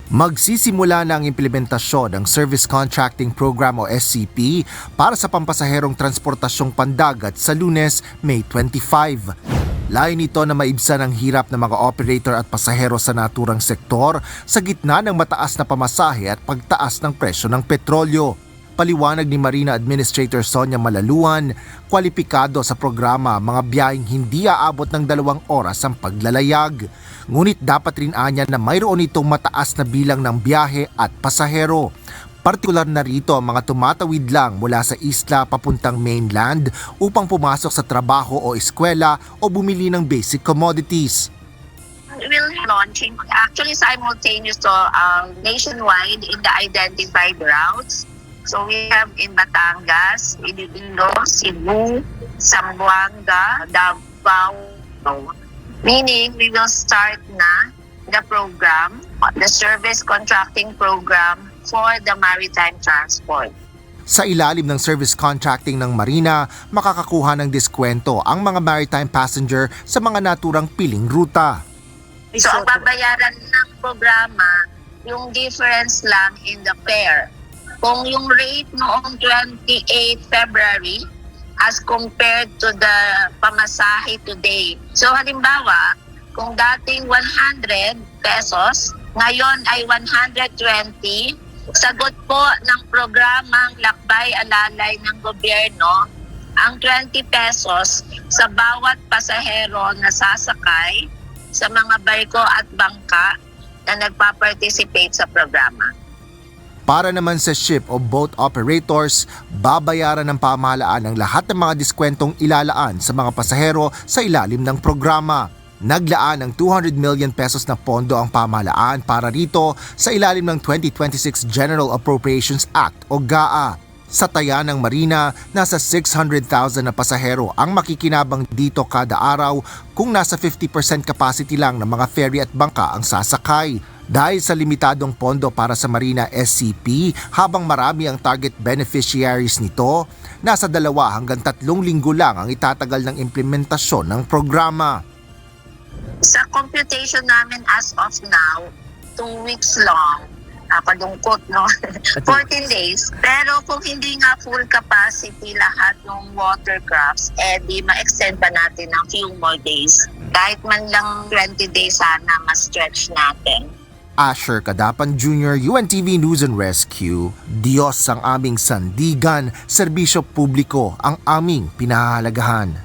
Magsisimula na ang implementasyon ng Service Contracting Program o SCP para sa pampasaherong transportasyong pandagat sa Lunes, May 25. Layo nito na maibsan ang hirap ng mga operator at pasahero sa naturang sektor sa gitna ng mataas na pamasahe at pagtaas ng presyo ng petrolyo. Paliwanag ni Marina Administrator Sonia Malaluan, kwalipikado sa programa mga biyaheng hindi aabot ng 2 oras ang paglalayag. Ngunit dapat rin anya na mayroon itong mataas na bilang ng biyahe at pasahero. Partikular na rito ang mga tumatawid lang mula sa isla papuntang mainland upang pumasok sa trabaho o eskwela o bumili ng basic commodities. We'll launching actually simultaneous to nationwide in the identified routes. So we have in Batangas, Iloilo, Cebu, Zamboanga, Davao. Meaning we will start na the program, the service contracting program for the maritime transport. Sa ilalim ng service contracting ng Marina, makakakuha ng diskwento ang mga maritime passenger sa mga naturang piling ruta. So ang babayaran ng programa, yung difference lang in the fare. Kung yung rate noong 28 February as compared to the pamasahe today. So halimbawa, kung dating 100 pesos, ngayon ay 120, sagot po ng programang Lakbay Alalay ng gobyerno, ang 20 pesos sa bawat pasahero na sasakay sa mga barko at bangka na nagpa-participate sa programa. Para naman sa ship o boat operators, babayaran ng pamahalaan ang lahat ng mga diskwentong ilalaan sa mga pasahero sa ilalim ng programa. Naglaan ng 200 million pesos na pondo ang pamahalaan para rito sa ilalim ng 2026 General Appropriations Act o GAA. Sa taya ng Marina, nasa 600,000 na pasahero ang makikinabang dito kada araw kung nasa 50% capacity lang ng mga ferry at bangka ang sasakay. Dahil sa limitadong pondo para sa Marina SCP, habang marami ang target beneficiaries nito, nasa 2 hanggang 3 linggo lang ang itatagal ng implementasyon ng programa. Sa computation namin as of now, 2 weeks long, kalungkot, no? 14 days. Pero kung hindi nga full capacity lahat ng watercrafts, di ma-extend pa natin ng few more days. Kahit man lang 20 days sana ma-stretch natin. Asher Kadapan Jr., UNTV News and Rescue. Diyos ang aming sandigan, serbisyo publiko ang aming pinahahalagahan.